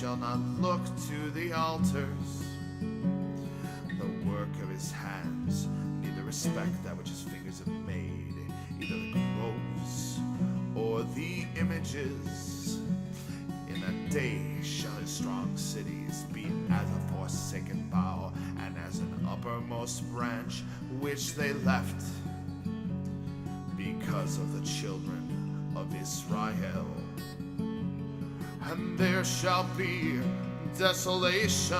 shall not look to the altars, the work of his hands, neither respect that which his fingers have made, either the groves or the images. In that day shall his strong cities be as a forsaken bough, and as an uppermost branch which they left, because of the children of Israel. And there shall be desolation,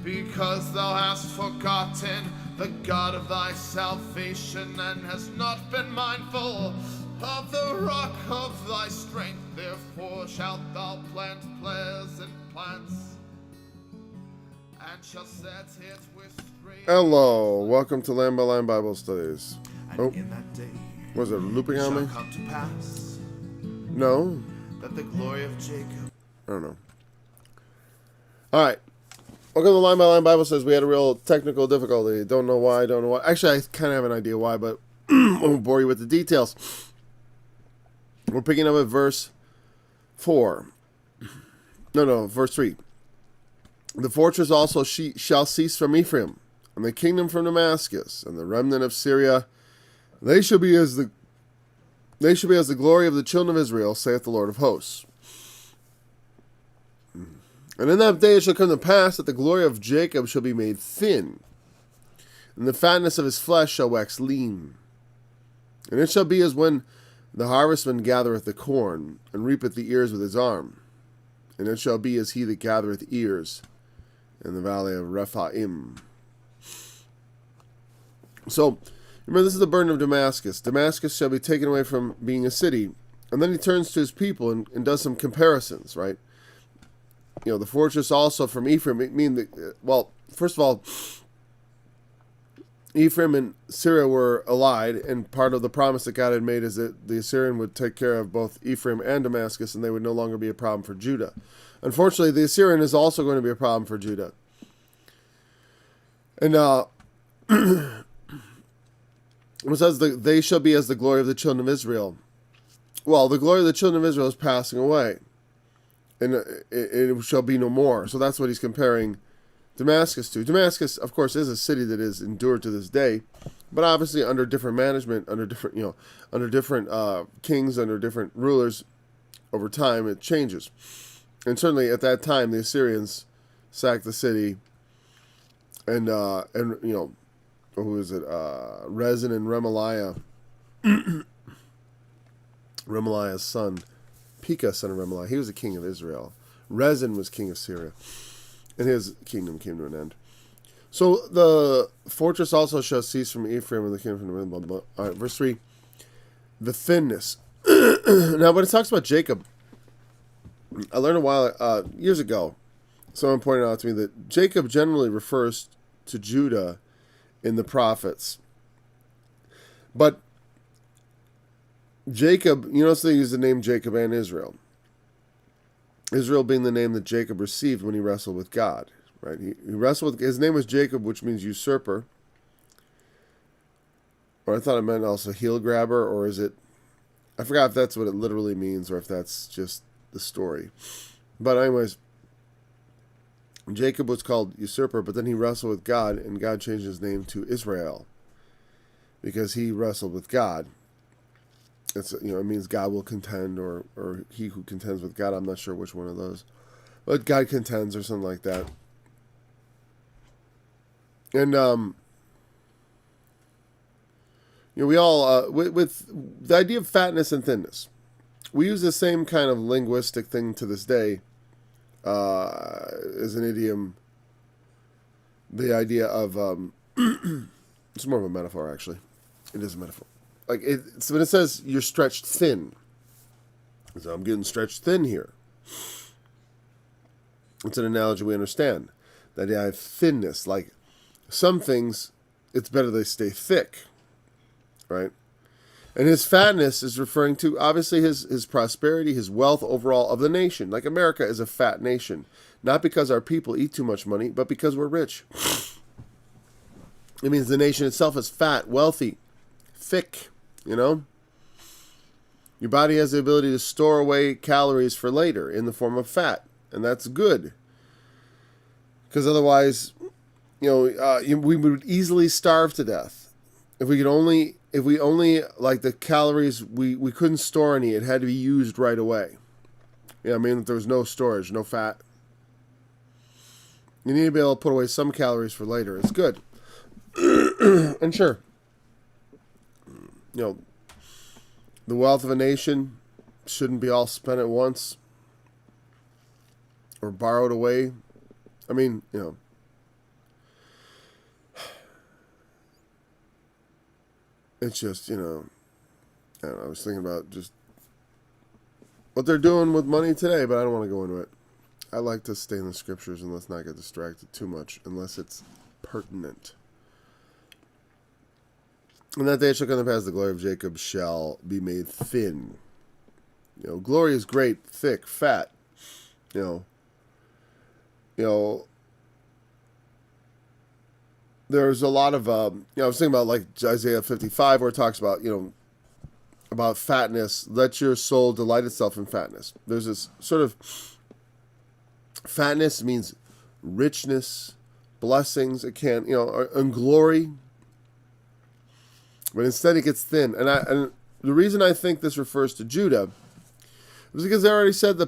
because thou hast forgotten the God of thy salvation, and hast not been mindful of the rock of thy strength. Therefore shalt thou plant pleasant plants, and shall set it with straight. Hello, welcome to Line by Line Bible Studies. And in that day Was it looping on me? shall come to pass No, that the glory of Jacob. I don't know. Alright. Welcome to Line by Line Bible Studies. We had a real technical difficulty. Don't know why. Actually, I kind of have an idea why, but I won't bore you with the details. We're picking up at verse 4. Verse 3. The fortress also shall cease from Ephraim, and the kingdom from Damascus, and the remnant of Syria. They shall be as the glory of the children of Israel, saith the Lord of hosts. And in that day it shall come to pass that the glory of Jacob shall be made thin, and the fatness of his flesh shall wax lean. And it shall be as when the harvestman gathereth the corn, and reapeth the ears with his arm. And it shall be as he that gathereth ears in the valley of Rephaim. So, remember, this is the burden of Damascus. Damascus shall be taken away from being a city. And then he turns to his people and does some comparisons, right? You know, the fortress also from Ephraim, first of all, Ephraim and Syria were allied, and part of the promise that God had made is that the Assyrian would take care of both Ephraim and Damascus, and they would no longer be a problem for Judah. Unfortunately, the Assyrian is also going to be a problem for Judah. And it says they shall be as the glory of the children of Israel. Well, the glory of the children of Israel is passing away, and it shall be no more. So that's what he's comparing Damascus to. Damascus, of course, is a city that is endured to this day, but obviously under different management, under different kings, under different rulers. Over time, it changes. And certainly at that time, the Assyrians sacked the city, and who is it? Rezin and Remaliah, Remaliah's son, Pekah, son of Remaliah. He was the king of Israel. Rezin was king of Syria, and his kingdom came to an end. So the fortress also shall cease from Ephraim, and the kingdom from blah, blah, blah. All right, verse 3. The thinness. Now, when it talks about Jacob, I learned years ago, someone pointed out to me that Jacob generally refers to Judah in the prophets. But Jacob, you notice they use the name Jacob and Israel. Israel being the name that Jacob received when he wrestled with God. Right? He wrestled with, his name was Jacob, which means usurper. Or I thought it meant also heel grabber, or is it, I forgot if that's what it literally means or if that's just the story. But anyways, Jacob was called usurper, but then he wrestled with God, and God changed his name to Israel because he wrestled with God. It means God will contend, or he who contends with God. I'm not sure which one of those, but God contends or something like that. And we all with the idea of fatness and thinness, we use the same kind of linguistic thing to this day. As an idiom, the idea of it's more of a metaphor, actually. It is a metaphor. Like when it says you're stretched thin, so I'm getting stretched thin here. It's an analogy we understand. That I have thinness. Like some things, it's better they stay thick, right? And his fatness is referring to, obviously, his prosperity, his wealth overall of the nation. Like America is a fat nation. Not because our people eat too much money, but because we're rich. It means the nation itself is fat, wealthy, thick, You Your body has the ability to store away calories for later in the form of fat, and that's good. Because otherwise, we would easily starve to death. If we only like the calories, we couldn't store any. It had to be used right away. There was no storage, no fat. You need to be able to put away some calories for later. It's good. And sure, the wealth of a nation shouldn't be all spent at once or borrowed away. It's just, I don't know, I was thinking about just what they're doing with money today, but I don't want to go into it. I like to stay in the scriptures and let's not get distracted too much unless it's pertinent. And that day shall come to pass, the glory of Jacob shall be made thin. Glory is great, thick, fat. There's a lot of, I was thinking about like Isaiah 55 where it talks about fatness. Let your soul delight itself in fatness. There's this sort of fatness means richness, blessings. It can, and glory. But instead it gets thin. And the reason I think this refers to Judah is because they already said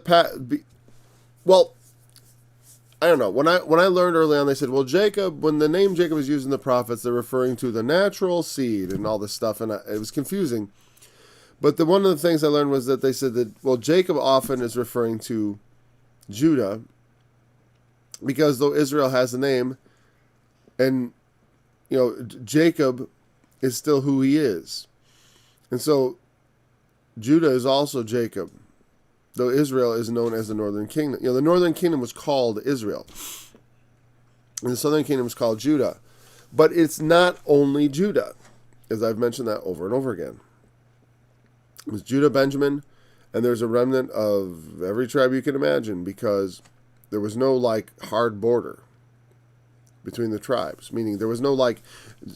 I don't know. When I learned early on, they said, well, Jacob, when the name Jacob is used in the prophets, they're referring to the natural seed and all this stuff, and it was confusing. But one of the things I learned was that they said that, well, Jacob often is referring to Judah, because though Israel has a name, and, Jacob is still who he is. And so Judah is also Jacob, though Israel is known as the northern kingdom. The northern kingdom was called Israel, and the southern kingdom was called Judah. But it's not only Judah, as I've mentioned that over and over again. It was Judah, Benjamin, and there's a remnant of every tribe you can imagine, because there was no hard border between the tribes, meaning there was no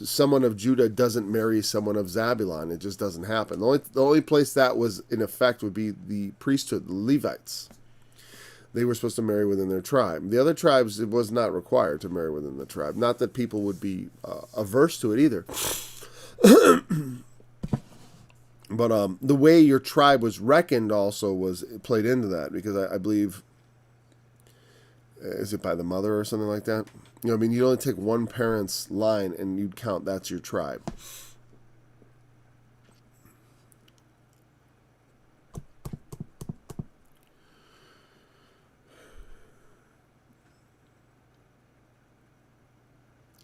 someone of Judah doesn't marry someone of Zabulon. It just doesn't happen. The only place that was in effect would be the priesthood, the Levites. They were supposed to marry within their tribe. The other tribes, it was not required to marry within the tribe. Not that people would be averse to it either. But the way your tribe was reckoned also played into that, because I believe, is it by the mother or something like that? You'd only take one parent's line and you'd count that's your tribe.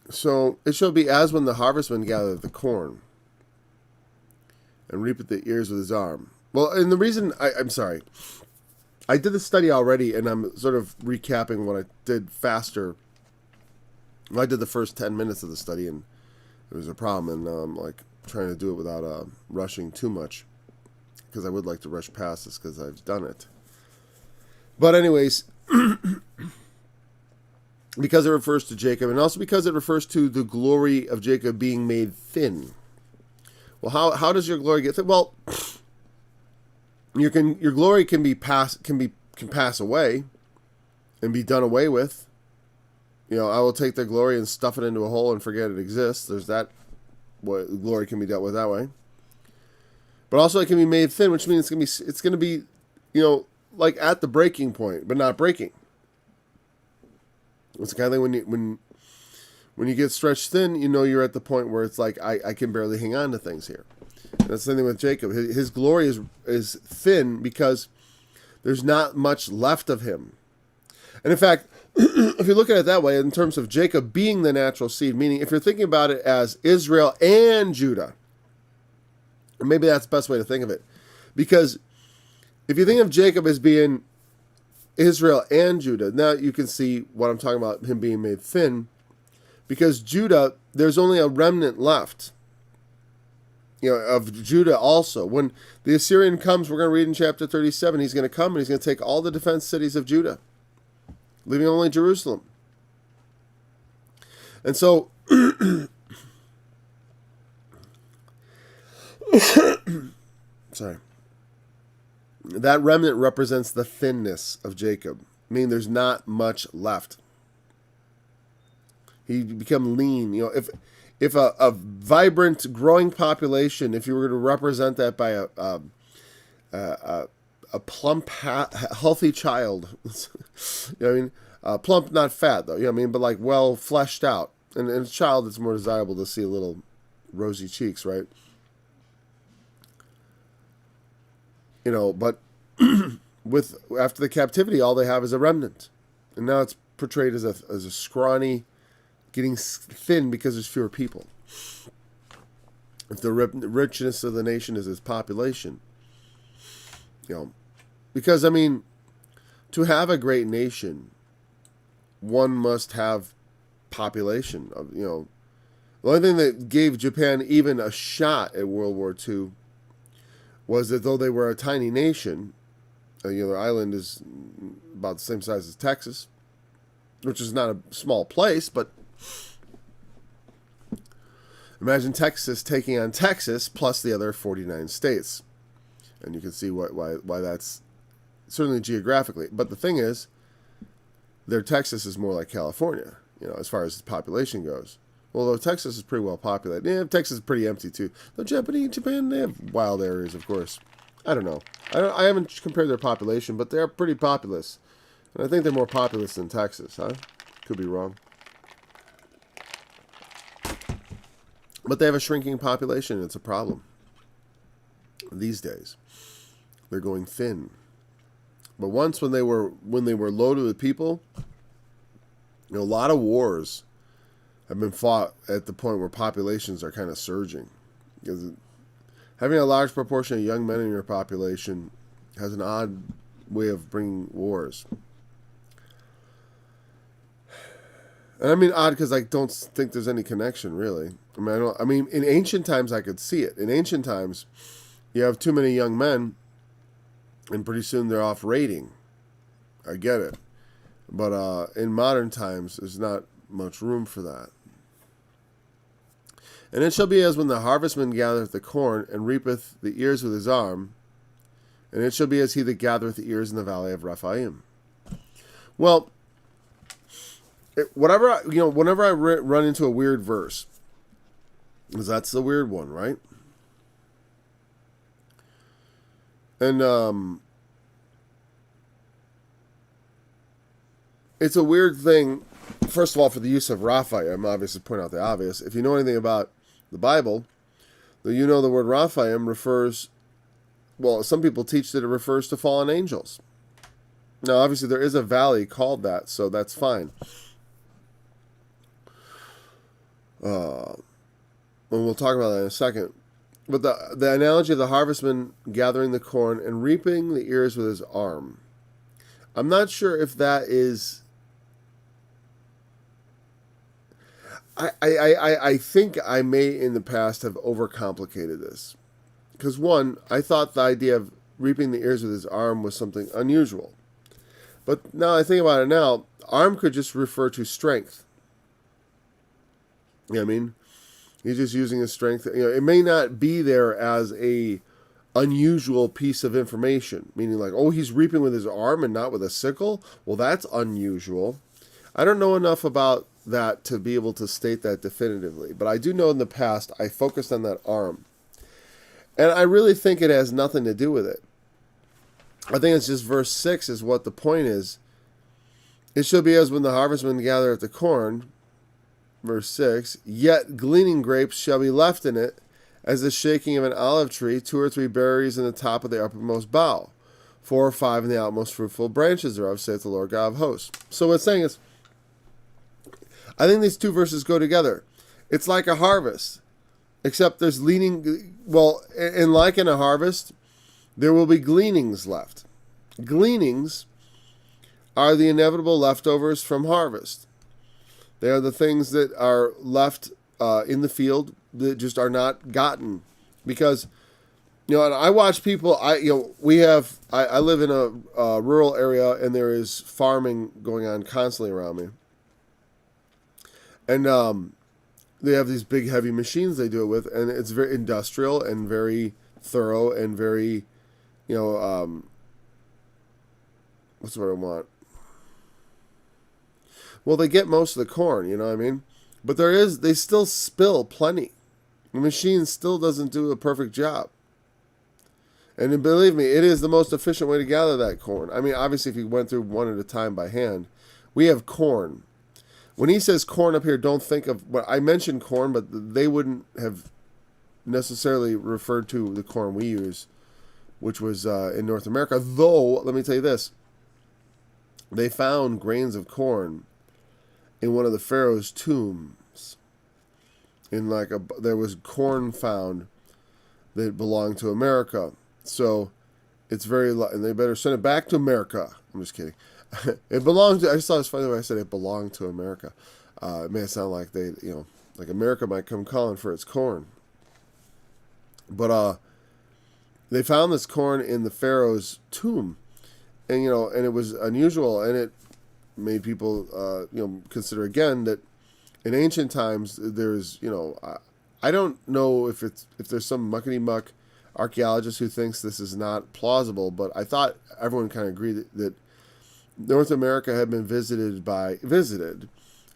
So it shall be as when the harvestman gathereth the corn and reapeth the ears with his arm. Well, and the reason, I'm sorry, I did the study already, and I'm sort of recapping what I did faster. I did the first 10 minutes of the study, and there was a problem, and I'm trying to do it without rushing too much, because I would like to rush past this because I've done it. But anyways, because it refers to Jacob, and also because it refers to the glory of Jacob being made thin. Well, how does your glory get thin? Well, your glory can pass away and be done away with. I will take their glory and stuff it into a hole and forget it exists. There's that. What glory can be dealt with that way. But also it can be made thin, which means it's going to be at the breaking point, but not breaking. It's the kind of thing when you get stretched thin, you're at the point where it's I can barely hang on to things here. And that's the thing with Jacob. His glory is thin because there's not much left of him. And in fact, if you look at it that way, in terms of Jacob being the natural seed, meaning if you're thinking about it as Israel and Judah, or maybe that's the best way to think of it. Because if you think of Jacob as being Israel and Judah, now you can see what I'm talking about, him being made thin. Because Judah, there's only a remnant left, of Judah also. When the Assyrian comes, we're going to read in chapter 37, he's going to come and he's going to take all the defense cities of Judah, leaving only Jerusalem. And so, sorry. That remnant represents the thinness of Jacob, meaning there's not much left. He become lean. If a vibrant, growing population, if you were to represent that by a plump, healthy child, plump, not fat though. But like well fleshed out, and a child, it's more desirable to see a little rosy cheeks, right? But with after the captivity, all they have is a remnant, and now it's portrayed as a scrawny, getting thin because there's fewer people. If the richness of the nation is its population, because to have a great nation, one must have population. The only thing that gave Japan even a shot at World War II was that though they were a tiny nation, their island is about the same size as Texas, which is not a small place, but imagine Texas taking on Texas plus the other 49 states. And you can see why that's certainly geographically. But the thing is, their Texas is more like California, as far as the population goes. Although Texas is pretty well populated. Yeah, Texas is pretty empty too. Though Japan, they have wild areas, of course. I don't know. I haven't compared their population, but they're pretty populous. And I think they're more populous than Texas, huh? Could be wrong. But they have a shrinking population, and it's a problem. These days, they're going thin. But once when they were loaded with people, a lot of wars have been fought at the point where populations are kind of surging. Because having a large proportion of young men in your population has an odd way of bringing wars. And I mean odd because I don't think there's any connection, really. In ancient times I could see it. In ancient times, you have too many young men, and pretty soon they're off raiding. I get it. But in modern times, there's not much room for that. And it shall be as when the harvestman gathereth the corn, and reapeth the ears with his arm, and it shall be as he that gathereth the ears in the valley of Rephaim. Well, whenever I run into a weird verse, because that's the weird one, right? And it's a weird thing, first of all, for the use of Raphaim, obviously point out the obvious. If you know anything about the Bible, you know the word Raphaim refers, well, some people teach that it refers to fallen angels. Now, obviously, there is a valley called that, so that's fine. And we'll talk about that in a second. But the analogy of the harvestman gathering the corn and reaping the ears with his arm. I'm not sure if that is... I think I may in the past have overcomplicated this. Because one, I thought the idea of reaping the ears with his arm was something unusual. But now I think about it now, arm could just refer to strength. You know what I mean? He's just using his strength. It may not be there as a unusual piece of information. Meaning like, oh, he's reaping with his arm and not with a sickle? Well, that's unusual. I don't know enough about that to be able to state that definitively. But I do know in the past, I focused on that arm. And I really think it has nothing to do with it. I think it's just verse 6 is what the point is. It shall be as when the harvestmen gathereth the corn, verse 6, yet gleaning grapes shall be left in it, as the shaking of an olive tree, 2 or 3 berries in the top of the uppermost bough, 4 or 5 in the outmost fruitful branches thereof, saith the Lord God of hosts. So what it's saying is, I think these two verses go together. It's like a harvest, except there's and like in a harvest, there will be gleanings left. Gleanings are the inevitable leftovers from harvest. They are the things that are left in the field that just are not gotten. Because, and I watch people, I live in a rural area and there is farming going on constantly around me. And they have these big heavy machines they do it with, and it's very industrial and very thorough and very, what's what I want? Well, they get most of the corn, you know what I mean? But they still spill plenty. The machine still doesn't do a perfect job. And believe me, it is the most efficient way to gather that corn. I mean, obviously, if you went through one at a time by hand, we have corn. When he says corn up here, don't think of what I mentioned corn, but they wouldn't have necessarily referred to the corn we use, which was in North America. Though, let me tell you this, they found grains of corn in one of the Pharaoh's tombs. There was corn found that belonged to America. So it's and they better send it back to America. I'm just kidding. It belonged to, I just thought it was funny the way I said it belonged to America. It may sound like like America might come calling for its corn. But they found this corn in the Pharaoh's tomb. And, and it was unusual, and it made people, consider again that in ancient times there's, I don't know if there's some muckety-muck archaeologist who thinks this is not plausible, but I thought everyone kind of agreed that North America had been visited,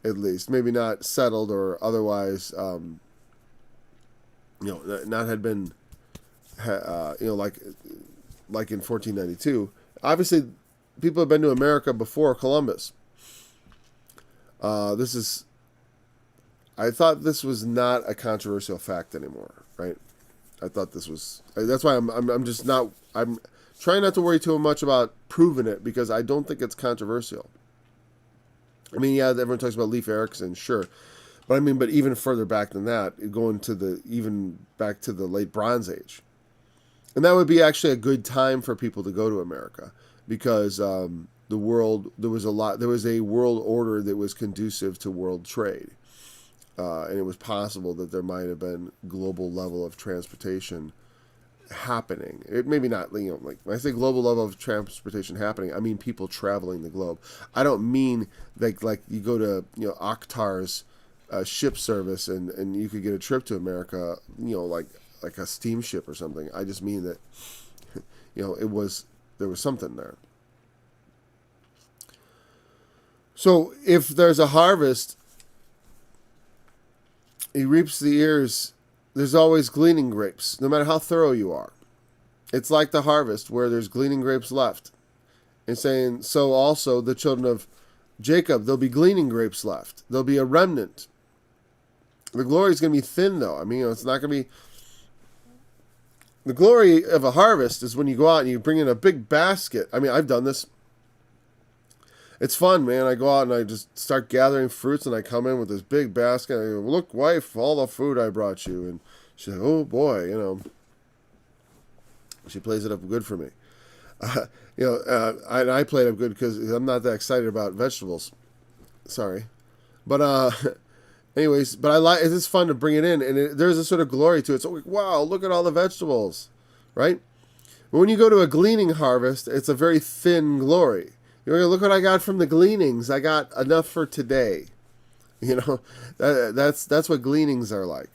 at least, maybe not settled or otherwise, not had been, like in 1492. Obviously, people have been to America before Columbus. I thought this was not a controversial fact anymore, right? I thought this was. That's why I'm just not. I'm trying not to worry too much about proving it because I don't think it's controversial. I mean, yeah, everyone talks about Leif Erikson, sure, but even further back than that, going to even back to the late Bronze Age, and that would be actually a good time for people to go to America because there was a world order that was conducive to world trade. And it was possible that there might have been global level of transportation happening. It maybe not, like when I say global level of transportation happening, I mean people traveling the globe. I don't mean like you go to Akhtar's ship service and you could get a trip to America, like a steamship or something. I just mean that there was something there. So if there's a harvest, he reaps the ears. There's always gleaning grapes, no matter how thorough you are. It's like the harvest where there's gleaning grapes left. And saying, so also the children of Jacob, there'll be gleaning grapes left. There'll be a remnant. The glory is going to be thin, though. I mean, it's not going to be... The glory of a harvest is when you go out and you bring in a big basket. I mean, I've done this. It's fun, man. I go out and I just start gathering fruits, and I come in with this big basket. I go, look, wife, all the food I brought you. And she's like, oh, boy, She plays it up good for me. I play it up good because I'm not that excited about vegetables. Sorry. But, anyways, it's fun to bring it in, and there's a sort of glory to it. So, wow, look at all the vegetables, right? But when you go to a gleaning harvest, it's a very thin glory. You're going to look what I got from the gleanings. I got enough for today. That's what gleanings are like.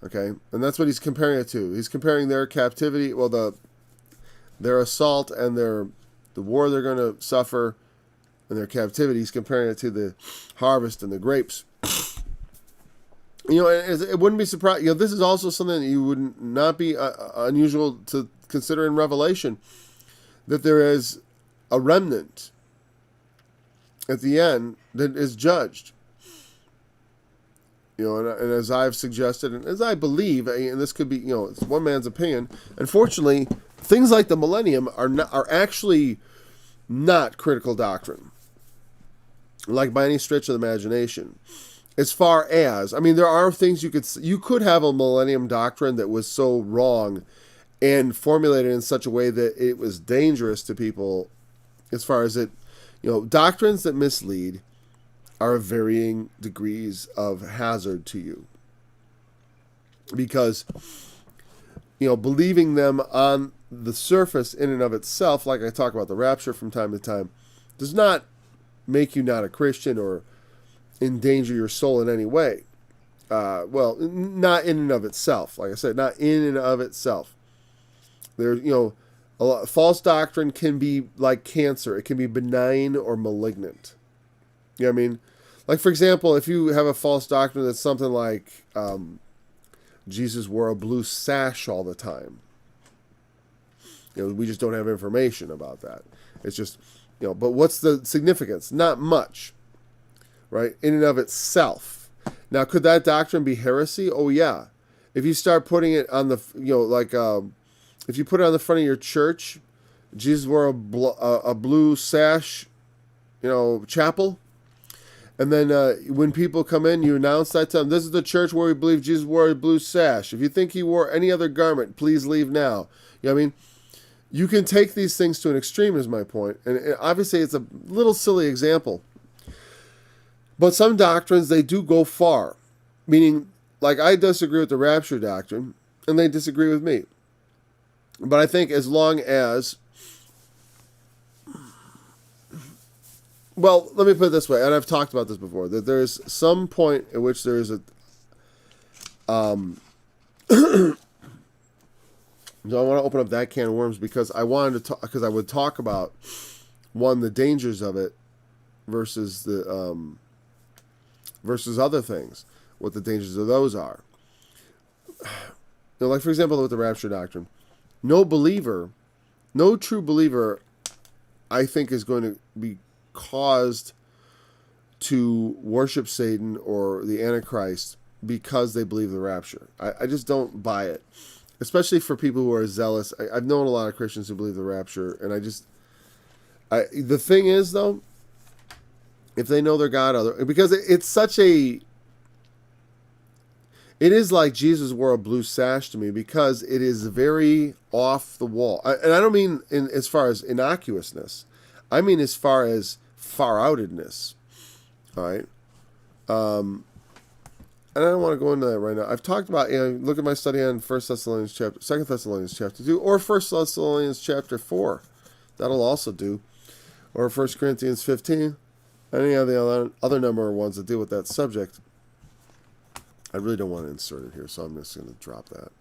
Okay? And that's what he's comparing it to. He's comparing their captivity, their assault and the war they're going to suffer and their captivity. He's comparing it to the harvest and the grapes. It wouldn't be surprised. This is also something that you would not be unusual to consider in Revelation, that there is a remnant at the end that is judged. And as I've suggested, and as I believe, and this could be, it's one man's opinion. Unfortunately, things like the millennium are actually not critical doctrine, like by any stretch of the imagination. As far as, there are things you could have a millennium doctrine that was so wrong and formulated in such a way that it was dangerous to people. As far as doctrines that mislead are of varying degrees of hazard to you. Because, believing them on the surface in and of itself, like I talk about the rapture from time to time, does not make you not a Christian or endanger your soul in any way. Not in and of itself. Like I said, not in and of itself. There, False doctrine can be like cancer. It can be benign or malignant. You know what I mean? Like, for example, if you have a false doctrine that's something like Jesus wore a blue sash all the time. We just don't have information about that. It's just, but what's the significance? Not much, right? In and of itself. Now, could that doctrine be heresy? Oh, yeah. If you start putting it on the, if you put it on the front of your church, Jesus wore a blue sash, chapel. And then when people come in, you announce that to them, this is the church where we believe Jesus wore a blue sash. If you think he wore any other garment, please leave now. You know what I mean? You can take these things to an extreme, is my point. And obviously, it's a little silly example. But some doctrines, they do go far. Meaning, like, I disagree with the rapture doctrine, and they disagree with me. But I think as long as... Well, let me put it this way, and I've talked about this before, that there's some point at which there is a... So I want to open up that can of worms because I wanted to because I would talk about the dangers of it versus the versus other things, what the dangers of those are. Like for example with the rapture doctrine, no true believer, I think is going to be caused to worship Satan or the Antichrist because they believe the rapture. I just don't buy it. Especially for people who are zealous. I've known a lot of Christians who believe the rapture, and the thing is, though, if they know their God, because it's such a... It is like Jesus wore a blue sash to me because it is very off the wall. And I don't mean as far as innocuousness. I mean as far as far-outedness. All right? And I don't want to go into that right now. I've talked about, look at my study on 2 Thessalonians chapter 2, or 1 Thessalonians chapter 4. That'll also do. Or 1 Corinthians 15. Any of the other number of ones that deal with that subject. I really don't want to insert it here, so I'm just going to drop that.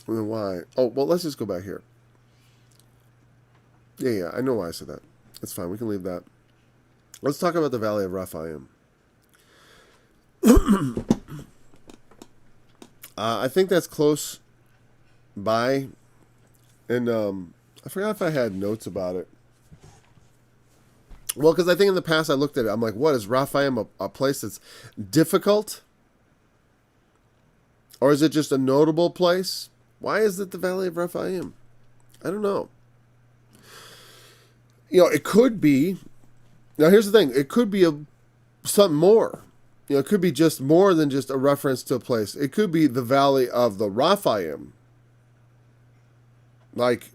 And then why? Oh, well, let's just go back here. Yeah, I know why I said that. That's fine. We can leave that. Let's talk about the Valley of Rephaim. I think that's close by. And I forgot if I had notes about it. Well, because I think in the past I looked at it. I'm like, what, is Rephaim a place that's difficult? Or is it just a notable place? Why is it the Valley of Rephaim? I don't know. It could be. Now, here's the thing. It could be something more. It could be just more than just a reference to a place. It could be the Valley of the Rephaim. Like,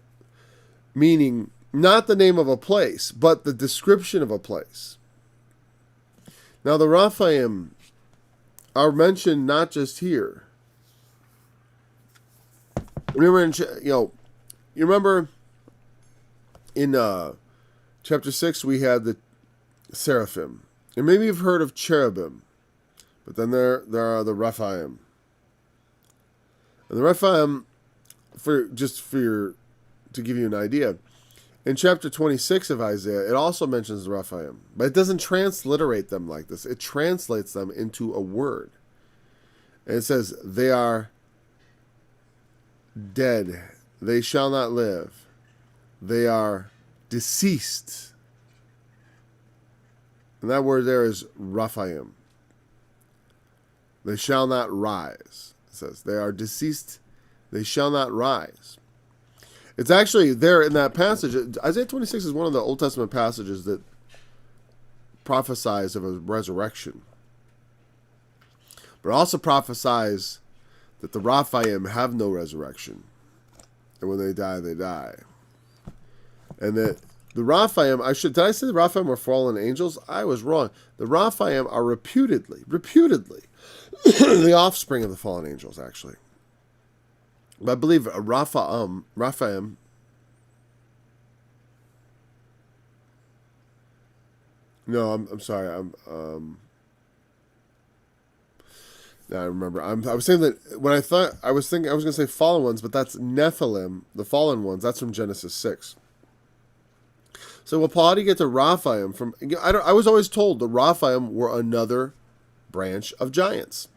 meaning not the name of a place, but the description of a place. Now, the Rephaim are mentioned not just here. Remember, you remember in chapter 6, we had the seraphim. And maybe you've heard of cherubim. But then there are the Rephaim. And the Rephaim, to give you an idea, in chapter 26 of Isaiah, it also mentions the Rephaim. But it doesn't transliterate them like this. It translates them into a word. And it says, they are dead. They shall not live. They are deceased. And that word there is Rephaim. They shall not rise. It says, they are deceased. They shall not rise. It's actually there in that passage. Isaiah 26 is one of the Old Testament passages that prophesies of a resurrection. But it also prophesies that the Rephaim have no resurrection. And when they die, they die. And that the Rephaim, did I say the Rephaim were fallen angels? I was wrong. The Rephaim are reputedly, the offspring of the fallen angels, actually. But I believe Rephaim, no, I'm sorry, I remember. I was saying that when I was going to say fallen ones, but that's Nephilim, the fallen ones. That's from Genesis 6. So, well, Paul, how do you get to Raphaim from? I was always told the Raphaim were another branch of giants,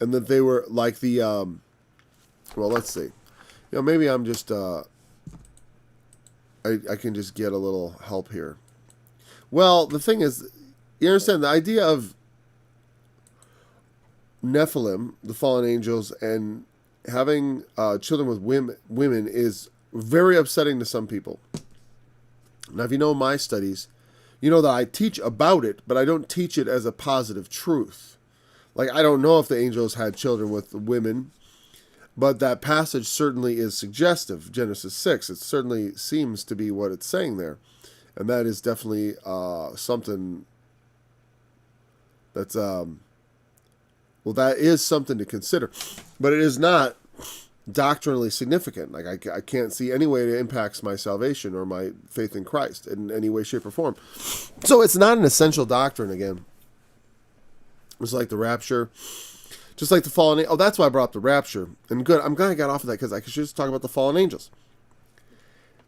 and that they were like the. Well, let's see. Maybe I'm just. I can just get a little help here. Well, the thing is, you understand the idea of Nephilim, the fallen angels, and having children with women is very upsetting to some people. Now, if you know my studies, you know that I teach about it, but I don't teach it as a positive truth. Like, I don't know if the angels had children with women, but that passage certainly is suggestive, Genesis 6. It certainly seems to be what it's saying there. And that is definitely something that's, well, that is something to consider. But it is not doctrinally significant. Like, I can't see any way it impacts my salvation or my faith in Christ in any way, shape, or form. So it's not an essential doctrine, again. It's like the rapture. Just like the fallen... Oh, that's why I brought up the rapture. And good, I'm glad I got off of that because I should just talk about the fallen angels.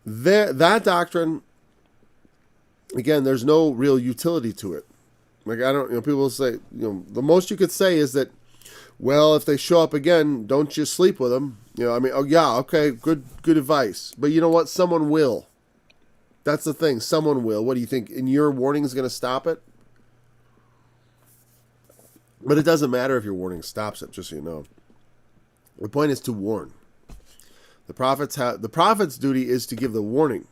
That doctrine, again, there's no real utility to it. Like, I don't... people say... the most you could say is that, well, if they show up again, don't you sleep with them. Oh, yeah, okay, good advice. But you know what? Someone will. That's the thing. Someone will. What do you think? And your warning is going to stop it? But it doesn't matter if your warning stops it, just so you know. The point is to warn. The prophet's duty is to give the warning.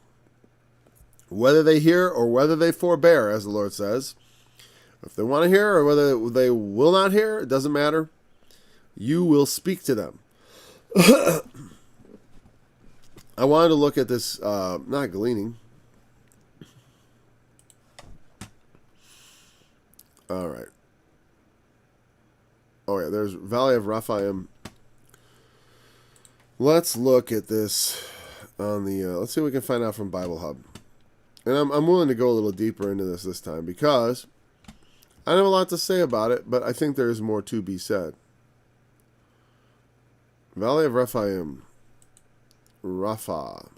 Whether they hear or whether they forbear, as the Lord says. If they want to hear or whether they will not hear, it doesn't matter. You will speak to them. I wanted to look at this, not gleaning. All right. Oh, yeah, there's Valley of Raphaim. Let's look at this on the, let's see what we can find out from Bible Hub. And I'm willing to go a little deeper into this time because I have a lot to say about it, but I think there is more to be said. Valley of Raphaim. Rapha.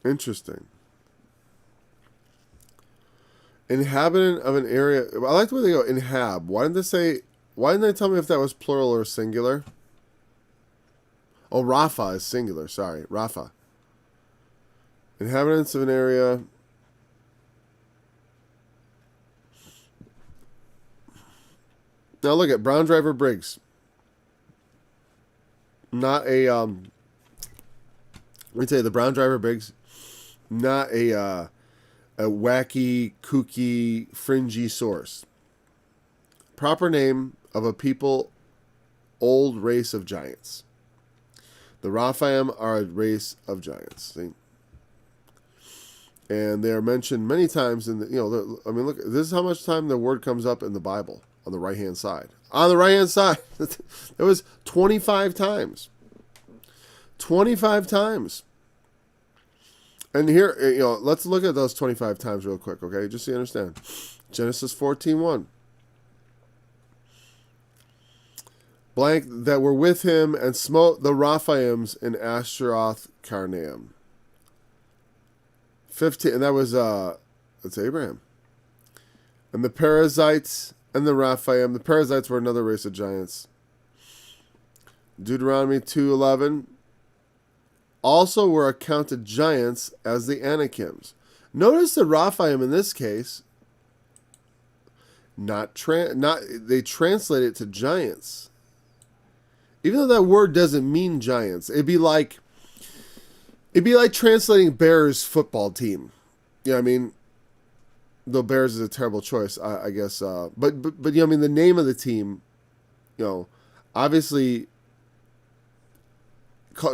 Interesting. Inhabitant of an area. I like the way they go, inhab. Why didn't they tell me if that was plural or singular? Oh, Rapha is singular. Sorry. Rapha. Inhabitants of an area. Now look at Brown Driver Briggs. Not a, let me tell you, the Brown Driver Briggs, not a wacky, kooky, fringy source. Proper name of a people, old race of giants. The Raphaim are a race of giants. See? And they are mentioned many times in the, look, this is how much time the word comes up in the Bible on the right-hand side. On the right-hand side, it was 25 times. 25 times. And here, let's look at those 25 times real quick, okay? Just so you understand. Genesis 14:1. Blank, that were with him and smote the Raphaims in Ashtaroth Karnaim. 15, and that was, that's Abraham. And the Perizzites and the Raphaim. The Perizzites were another race of giants. Deuteronomy 2:11. Also were accounted giants as the Anakims. Notice the Raphaim in this case, they translate it to giants. Even though that word doesn't mean giants, it'd be like translating Bears football team. You know what I mean? Though Bears is a terrible choice, I guess. But the name of the team, obviously.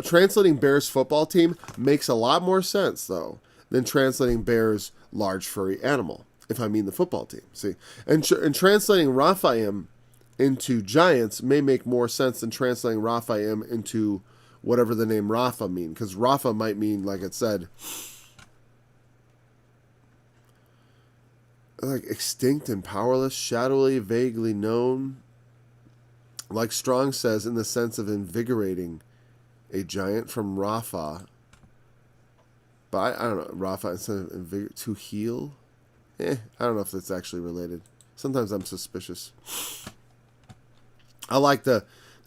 Translating Bears football team makes a lot more sense, though, than translating Bears large furry animal, if I mean the football team. See? And translating Raphaim into giants may make more sense than translating Raphaim into whatever the name Rapha mean, because Rapha might mean, like it said, like extinct and powerless, shadowly, vaguely known. Like Strong says, in the sense of invigorating a giant from Rapha. But I don't know, Rapha instead of to heal? I don't know if that's actually related. Sometimes I'm suspicious. I like the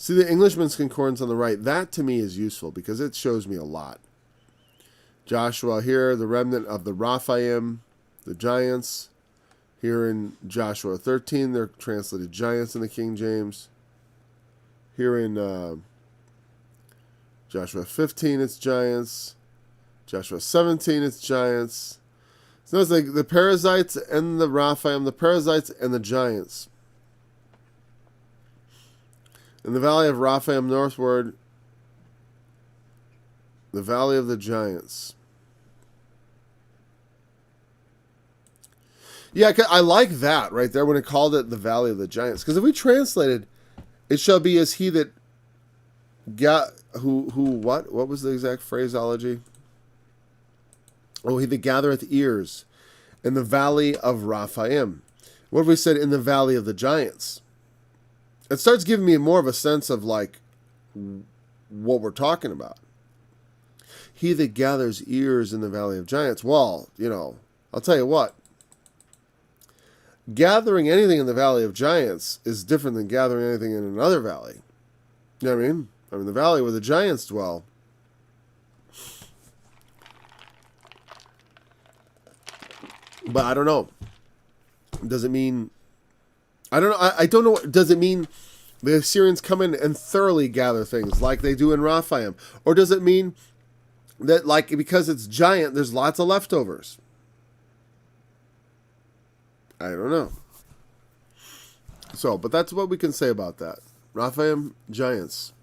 Englishman's Concordance on the right. That to me is useful because it shows me a lot. Joshua here, the remnant of the Raphaim, the giants. Here in Joshua 13, they're translated giants in the King James. Here in Joshua 15, it's giants. Joshua 17, it's giants. So it's like the Perizzites and the Raphaim, the Perizzites and the giants. In the valley of Raphaim northward, the valley of the giants. Yeah, I like that right there when it called it the valley of the giants. Because if we translated, it shall be as he that what was the exact phraseology? Oh, he that gathereth ears in the valley of Raphaim. What if we said in the valley of the giants? It starts giving me more of a sense of like what we're talking about. He that gathers ears in the valley of giants. Well, I'll tell you what. Gathering anything in the valley of giants is different than gathering anything in another valley. You know what I mean? The valley where the giants dwell. But I don't know. Does it mean... I don't know. I don't know. Does it mean the Assyrians come in and thoroughly gather things like they do in Raphaim? Or does it mean that, like, because it's giant, there's lots of leftovers? I don't know. So, but that's what we can say about that. Raphaim, giants.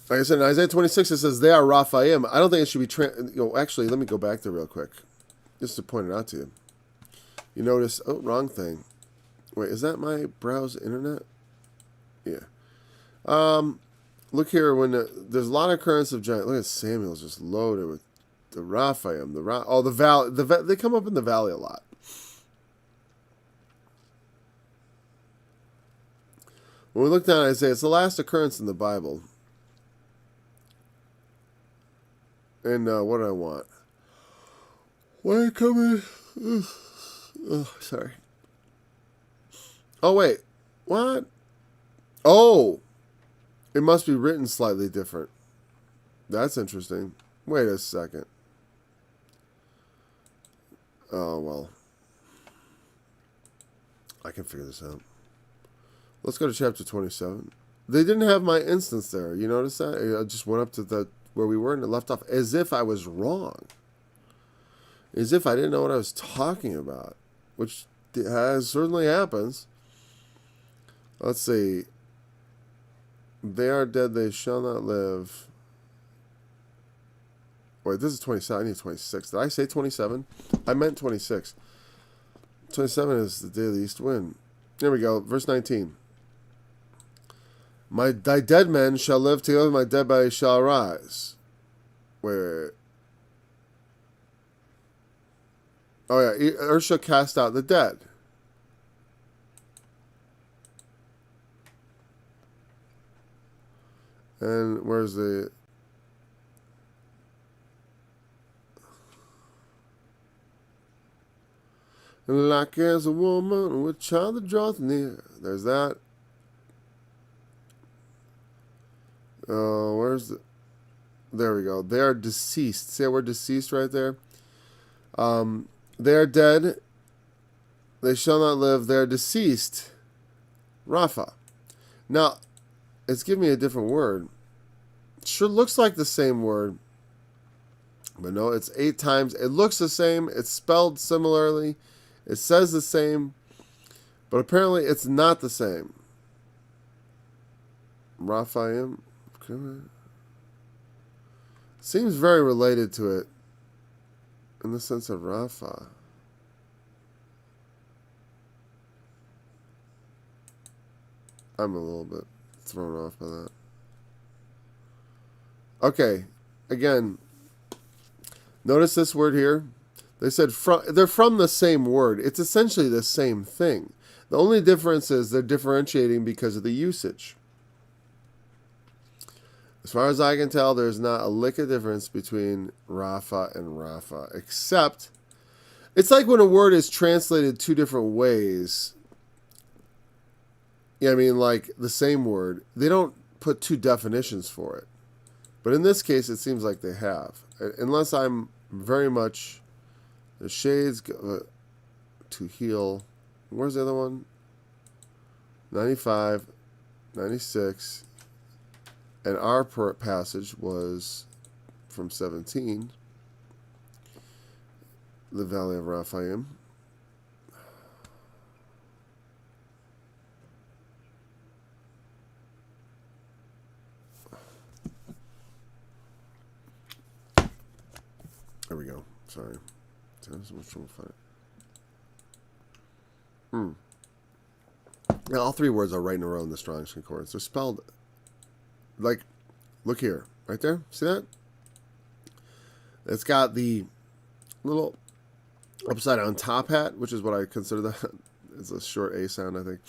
Like I said, in Isaiah 26, it says, they are Raphaim. I don't think it should be... actually, let me go back there real quick. Just to point it out to you. You notice... Oh, wrong thing. Wait, is that my browse internet? Yeah. Look here, when there's a lot of occurrence of giants. Look at Samuel's just loaded with the Raphaim. The valley. They come up in the valley a lot. When we look down at Isaiah, it's the last occurrence in the Bible. And what do I want? Why come in? Oh, sorry. Oh, wait. What? Oh. It must be written slightly different. That's interesting. Wait a second. Oh, well. I can figure this out. Let's go to chapter 27. They didn't have my instance there. You notice that? I just went up to where we were and it left off as if I was wrong. As if I didn't know what I was talking about. Which certainly happens. Let's see. They are dead, they shall not live. Wait, this is 27. I need 26. Did I say 27? I meant 26. 27 is the day of the east wind. There we go. Verse 19. Thy dead men shall live together, my dead body shall arise. Wait. Oh, yeah. Earth shall cast out the dead. And where's the... Like as a woman with child that draweth near. There's that. Where's the... There we go. They are deceased. See how we're deceased right there? They are dead. They shall not live. They are deceased. Rapha. Now, it's giving me a different word. Sure looks like the same word. But no, it's 8 times. It looks the same. It's spelled similarly. It says the same. But apparently it's not the same. Raphaim. Seems very related to it. In the sense of Rapha. I'm a little bit thrown off by that. Okay. Again. Notice this word here. They said they're from the same word. It's essentially the same thing. The only difference is they're differentiating because of the usage. As far as I can tell, there's not a lick of difference between Rapha and Rapha, except it's like when a word is translated two different ways. Yeah, I mean, like the same word, they don't put two definitions for it. But in this case, it seems like they have. Unless I'm very much the shades to heal. Where's the other one? 95, 96. And our passage was from 17. The Valley of Raphaim. There we go. Sorry. So much trouble finding it. Now, all three words are right in a row in the Strong's Concordance. They're spelled like, look here. Right there. See that? It's got the little upside down top hat, which is what I consider that. It's a short A sound, I think.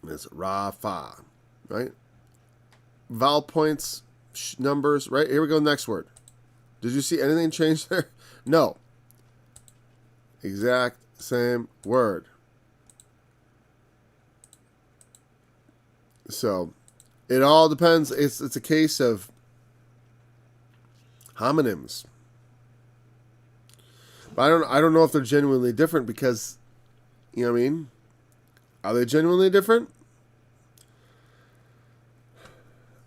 And it's Ra-Fa. Right? Vowel points, numbers. Right? Here we go. Next word. Did you see anything change there? No. Exact same word. So, it all depends. It's a case of homonyms. But I don't know if they're genuinely different because, you know what I mean? Are they genuinely different?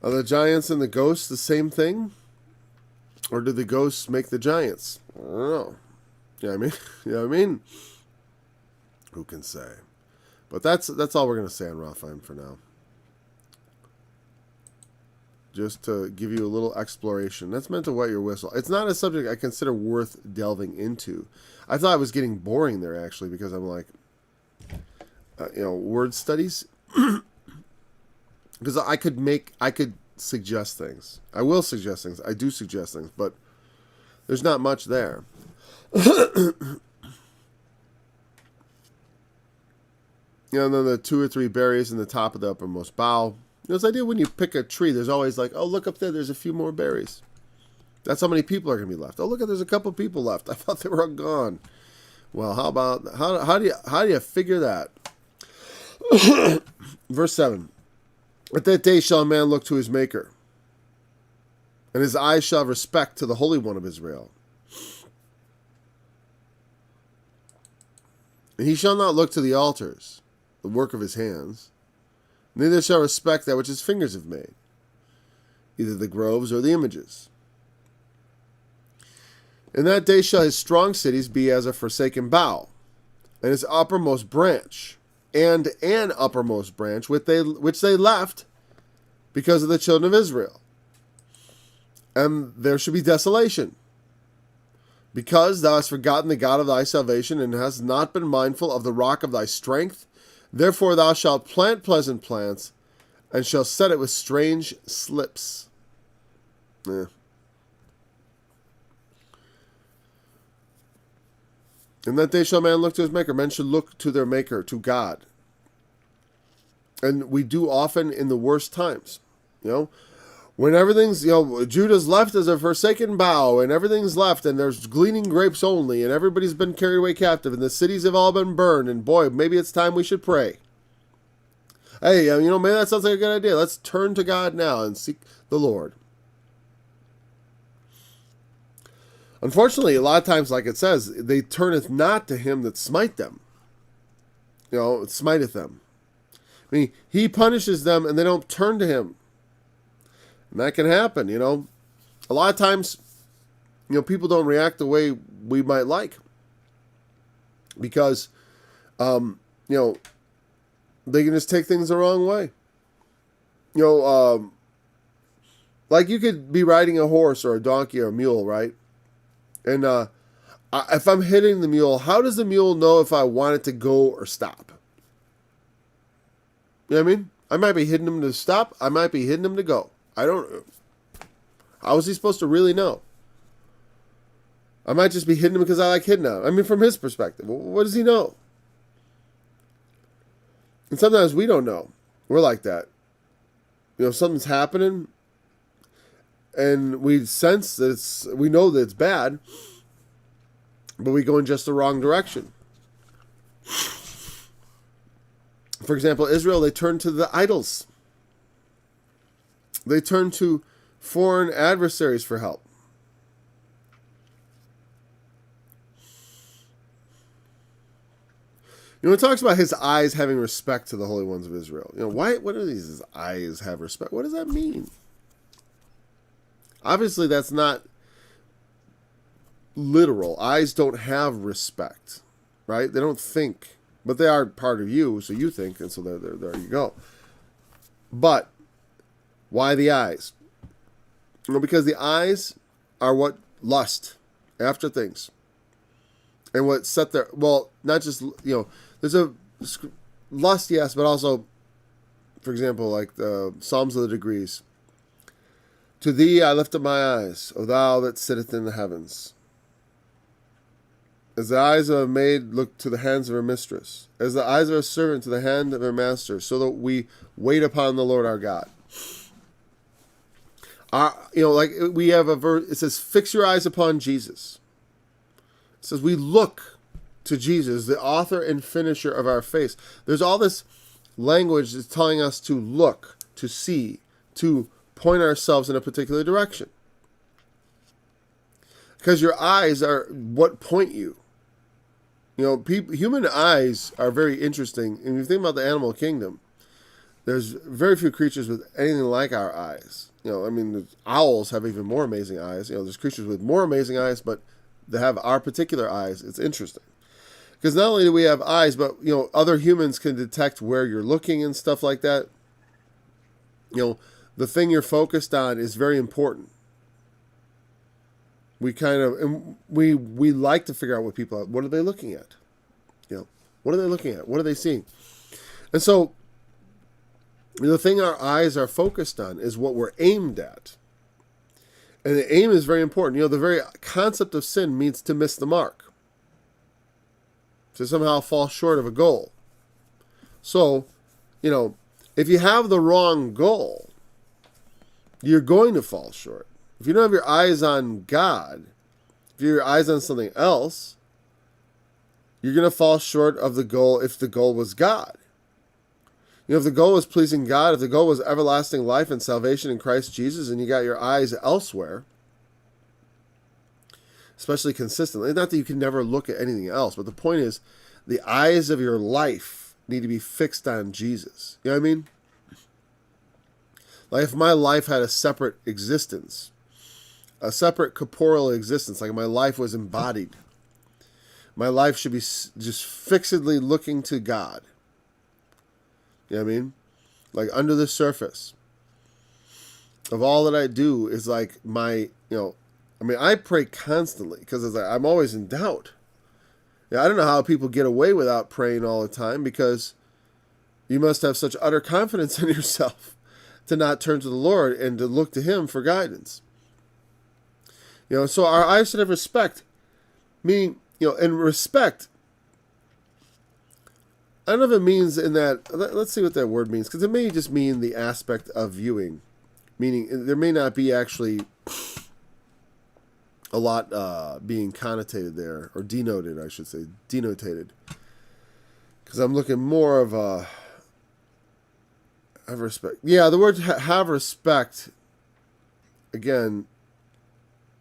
Are the giants and the ghosts the same thing? Or do the ghosts make the giants? I don't know. You know what I mean? You know what I mean? Who can say? But that's all we're going to say on Raphaim for now. Just to give you a little exploration. That's meant to wet your whistle. It's not a subject I consider worth delving into. I thought I was getting boring there, actually, because I'm like, word studies. Because I could suggest things. I will suggest things. I do suggest things, but there's not much there. And then the 2 or 3 berries in the top of the uppermost bough. This idea when you pick a tree, there's always like, oh, look up there, there's a few more berries. That's how many people are going to be left. Oh, look, there's a couple people left. I thought they were all gone. Well, how do you figure that? Verse 7. At that day shall a man look to his Maker, and his eyes shall have respect to the Holy One of Israel. And he shall not look to the altars, the work of his hands, neither shall respect that which his fingers have made, either the groves or the images. In that day shall his strong cities be as a forsaken bough, and his uppermost branch, and an uppermost branch which they left because of the children of Israel. And there shall be desolation, because thou hast forgotten the God of thy salvation, and hast not been mindful of the rock of thy strength. Therefore thou shalt plant pleasant plants, and shalt set it with strange slips. In that day shall man look to his Maker. Men should look to their Maker, to God. And we do often in the worst times. When everything's, Judah's left as a forsaken bough, and everything's left, and there's gleaning grapes only, and everybody's been carried away captive, and the cities have all been burned, and boy, maybe it's time we should pray. Hey, maybe that sounds like a good idea. Let's turn to God now and seek the Lord. Unfortunately, a lot of times, like it says, they turneth not to him that smite them. Smiteth them. I mean, he punishes them, and they don't turn to him. And that can happen, A lot of times, people don't react the way we might like. Because, they can just take things the wrong way. Like you could be riding a horse or a donkey or a mule, right? And if I'm hitting the mule, how does the mule know if I want it to go or stop? You know what I mean? I might be hitting him to stop. I might be hitting him to go. I don't. How is he supposed to really know? I might just be hitting him because I like hitting him. I mean, from his perspective, what does he know? And sometimes we don't know. We're like that. Something's happening, and we sense that we know that it's bad, but we go in just the wrong direction. For example, Israel, they turned to the idols. They turned to foreign adversaries for help. It talks about his eyes having respect to the holy ones of Israel. What do these eyes have respect? What does that mean? Obviously, that's not literal. Eyes don't have respect, right? They don't think, but they are part of you, so you think, and so there you go. But why the eyes? Because the eyes are what lust after things, and what set their not just there's a lust, yes, but also, for example, like the Psalms of the Degrees. To thee I lift up my eyes, O thou that sittest in the heavens. As the eyes of a maid look to the hands of her mistress, as the eyes of a servant to the hand of her master, so that we wait upon the Lord our God. Like we have a verse, it says, fix your eyes upon Jesus. It says we look to Jesus, the author and finisher of our faith. There's all this language that's telling us to look, to see, to point ourselves in a particular direction. Because your eyes are what point you. Human eyes are very interesting. And if you think about the animal kingdom, there's very few creatures with anything like our eyes. Owls have even more amazing eyes. There's creatures with more amazing eyes, but they have our particular eyes. It's interesting. Because not only do we have eyes, but, other humans can detect where you're looking and stuff like that. The thing you're focused on is very important. We like to figure out what are they looking at? What are they looking at? What are they seeing? And so, the thing our eyes are focused on is what we're aimed at. And the aim is very important. The very concept of sin means to miss the mark. To somehow fall short of a goal. So, if you have the wrong goal, you're going to fall short. If you don't have your eyes on God, if you have your eyes on something else, you're going to fall short of the goal if the goal was God. If the goal was pleasing God, if the goal was everlasting life and salvation in Christ Jesus, and you got your eyes elsewhere, especially consistently. Not that you can never look at anything else, but the point is, the eyes of your life need to be fixed on Jesus. You know what I mean? Like if my life had a separate existence, a separate corporeal existence, like my life was embodied, my life should be just fixedly looking to God. You know what I mean? Like under the surface of all that I do is like my, I pray constantly because I'm always in doubt. I don't know how people get away without praying all the time, because you must have such utter confidence in yourself to not turn to the Lord and to look to Him for guidance. So our eyes should have respect. Meaning, and respect, I don't know if it means in that, let's see what that word means, because it may just mean the aspect of viewing. Meaning, there may not be actually a lot being connotated there, or denoted, I should say, denotated. Because I'm looking more of have respect. Yeah, the word have respect, again,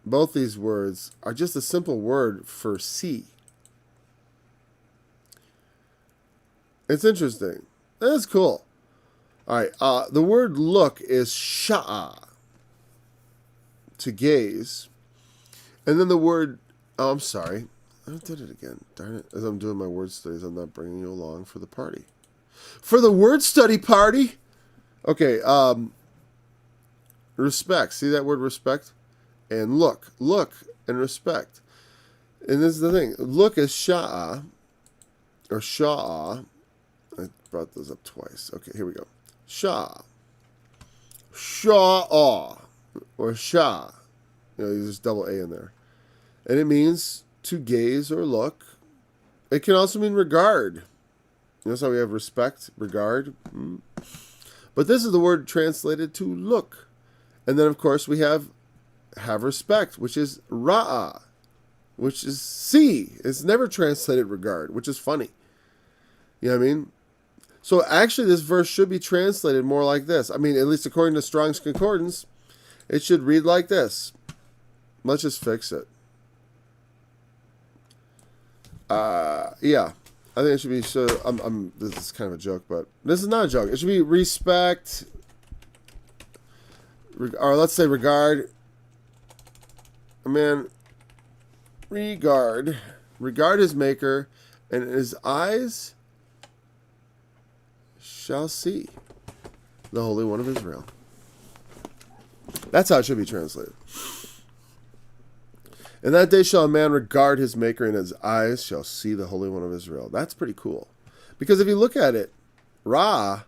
both these words are just a simple word for see. It's interesting. That's cool. All right, the word look is sha'a, to gaze. And then the word, I'm sorry, I did it again. Darn it. As I'm doing my word studies, I'm not bringing you along for the party. For the word study party? Okay, respect. See that word respect? And look. Look and respect. And this is the thing. Look is sha'a, or sha'a. I brought those up twice. Okay, here we go. Sha'a. Sha'a. Or sha. There's double A in there. And it means to gaze or look. It can also mean regard. Notice how we have respect, regard. But this is the word translated to look. And then, of course, we have respect, which is ra'ah, which is see. It's never translated regard, which is funny. You know what I mean? So actually, this verse should be translated more like this. I mean, at least according to Strong's Concordance, it should read like this. Let's just fix it. Yeah. I think it should be so. This is kind of a joke, but this is not a joke. It should be respect, or let's say regard. Man, regard his maker, and his eyes shall see the Holy One of Israel. That's how it should be translated. In that day shall a man regard his maker, and his eyes shall see the Holy One of Israel. That's pretty cool. Because if you look at it, Ra,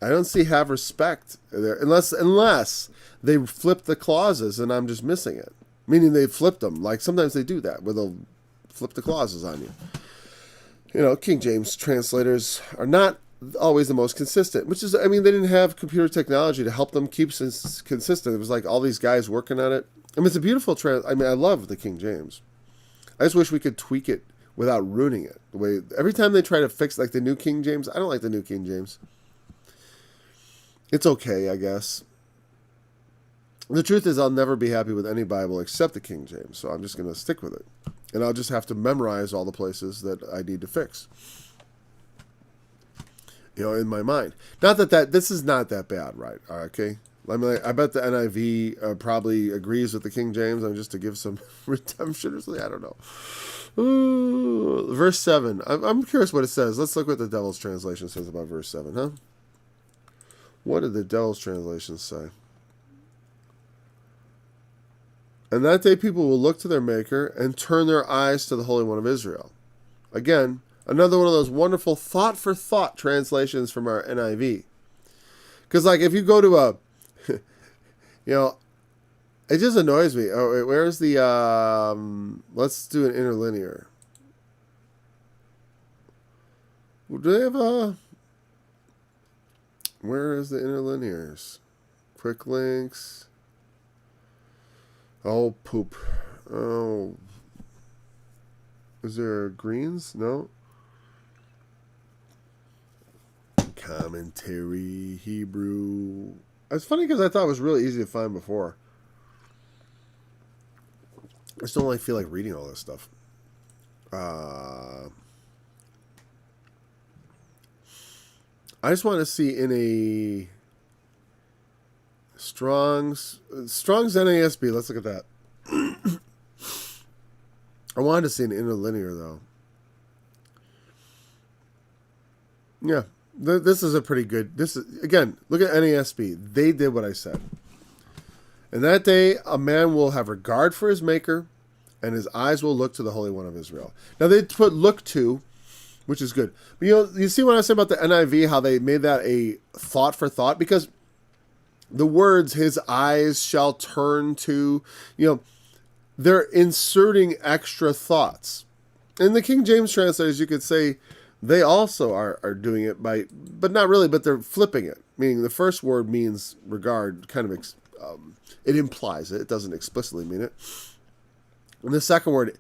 I don't see have respect there, unless they flip the clauses and I'm just missing it. Meaning they flipped them. Like sometimes they do that, where they'll flip the clauses on you. You know, King James translators are not always the most consistent, which is, I mean, they didn't have computer technology to help them keep consistent. It was like all these guys working on it. I mean, it's a beautiful I love the King James. I just wish we could tweak it without ruining it. The way every time they try to fix like the new King James, I don't like the new King James. It's okay, I guess. The truth is, I'll never be happy with any Bible except the King James, so I'm just going to stick with it. And I'll just have to memorize all the places that I need to fix. You know, in my mind. Not that this is not that bad, right? Okay? I mean, I bet the NIV probably agrees with the King James. I'm just to give some redemption or something. I don't know. Ooh, verse 7. I'm curious what it says. Let's look what the Devil's Translation says about verse 7, huh? What did the Devil's Translation say? And that day people will look to their Maker and turn their eyes to the Holy One of Israel. Again, another one of those wonderful thought-for-thought translations from our NIV. Because, like, if you go to a... you know, it just annoys me. Oh, wait, where's the... let's do an interlinear. Do they have a... Where is the interlinears? Quick links... Oh, poop. Oh. Is there greens? No. Commentary, Hebrew. It's funny because I thought it was really easy to find before. I just don't really feel like reading all this stuff. I just want to see in a... Strong's NASB. Let's look at that. I wanted to see an interlinear, though. Yeah. This is a pretty good... This is, again, look at NASB. They did what I said. In that day, a man will have regard for his Maker, and his eyes will look to the Holy One of Israel. Now, they put look to, which is good. But, you know, you see what I said about the NIV, how they made that a thought for thought? Because... the words, his eyes shall turn to, you know, they're inserting extra thoughts. In the King James translators, you could say they also are doing it by, but not really, but they're flipping it. Meaning the first word means regard, kind of, it implies it. It doesn't explicitly mean it. And the second word,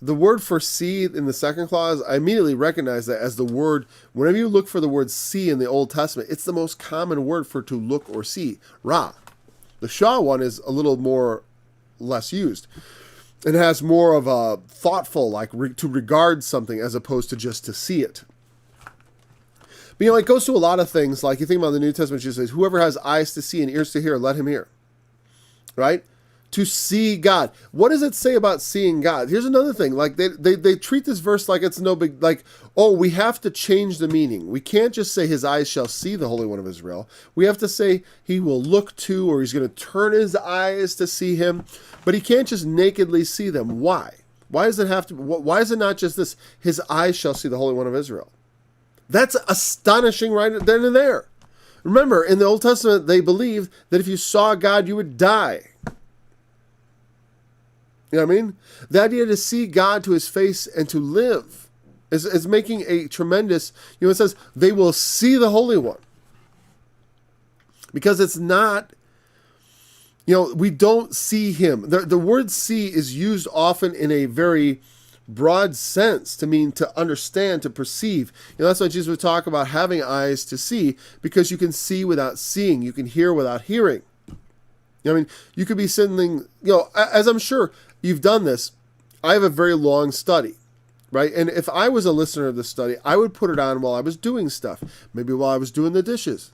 the word for see in the second clause, I immediately recognize that as the word, whenever you look for the word see in the Old Testament, it's the most common word for to look or see, Ra. The Shah one is a little more less used. It has more of a thoughtful, like to regard something as opposed to just to see it. But, you know, it goes to a lot of things, like you think about the New Testament, it says, whoever has eyes to see and ears to hear, let him hear. Right? To see God. What does it say about seeing God? Here's another thing. Like they treat this verse like it's no big, like, oh, we have to change the meaning. We can't just say his eyes shall see the Holy One of Israel. We have to say he will look to, or he's going to turn his eyes to see him. But he can't just nakedly see them. Why? Why does it have to? Why is it not just this? His eyes shall see the Holy One of Israel. That's astonishing right then and there. Remember, in the Old Testament, they believed that if you saw God, you would die. You know what I mean? The idea to see God to his face and to live is making a tremendous, it says, they will see the Holy One. Because it's not, we don't see him. The word see is used often in a very broad sense to mean to understand, to perceive. That's why Jesus would talk about having eyes to see, because you can see without seeing. You can hear without hearing. You could be sitting, as I'm sure you've done this, I have a very long study, right? And if I was a listener of the study, I would put it on while I was doing stuff. Maybe while I was doing the dishes.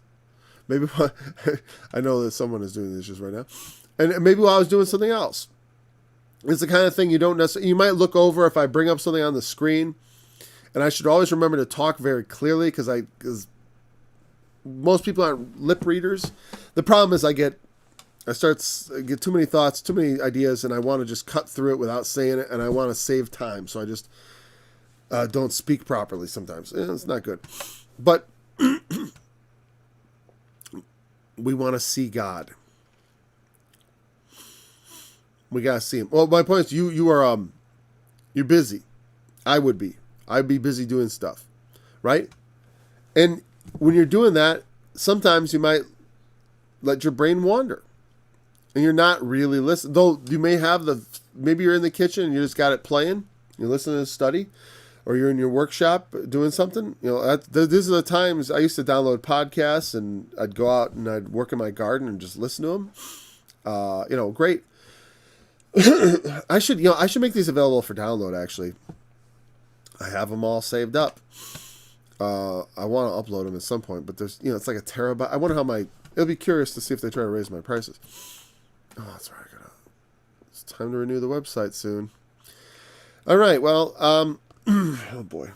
Maybe while, I know that someone is doing the dishes right now. And maybe while I was doing something else. It's the kind of thing you don't necessarily, you might look over if I bring up something on the screen. And I should always remember to talk very clearly because most people aren't lip readers. The problem is I get too many thoughts, too many ideas, and I want to just cut through it without saying it, and I want to save time, so I just don't speak properly sometimes. It's not good. But we want to see God. We got to see him. Well, my point is you're busy. I would be. I'd be busy doing stuff, right? And when you're doing that, sometimes you might let your brain wander. And you're not really listening. Though you may have maybe you're in the kitchen and you just got it playing. You're listening to a study. Or you're in your workshop doing something. These are the times I used to download podcasts and I'd go out and I'd work in my garden and just listen to them. Great. I should make these available for download, actually. I have them all saved up. I want to upload them at some point, but there's, it's like a terabyte. I wonder it'll be curious to see if they try to raise my prices. Oh, that's right. It's time to renew the website soon. All right. Well, oh boy.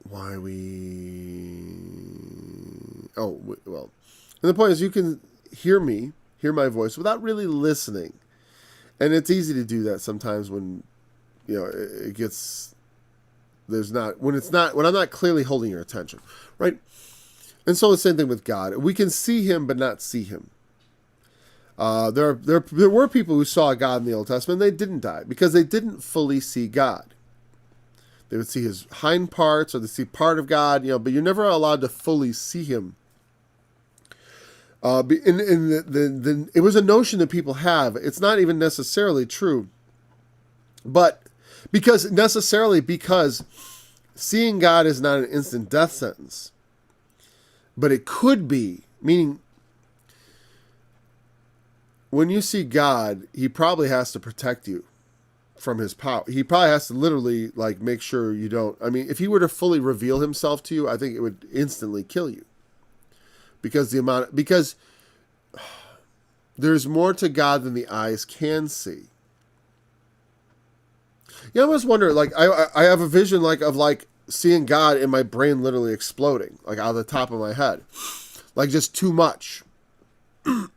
Why well. And the point is you can hear my voice without really listening. And it's easy to do that sometimes when, it gets, when I'm not clearly holding your attention, right? And so the same thing with God. We can see him, but not see him. There were people who saw God in the Old Testament. They didn't die because they didn't fully see God. They would see his hind parts or they see part of God, but you're never allowed to fully see him. It was a notion that people have. It's not even necessarily true, but because seeing God is not an instant death sentence, but it could be, meaning when you see God, he probably has to protect you from his power. He probably has to literally make sure you don't. I mean, if he were to fully reveal himself to you, I think it would instantly kill you. Because there's more to God than the eyes can see. I almost wonder, I have a vision of seeing God in my brain literally exploding, out of the top of my head. Just too much. I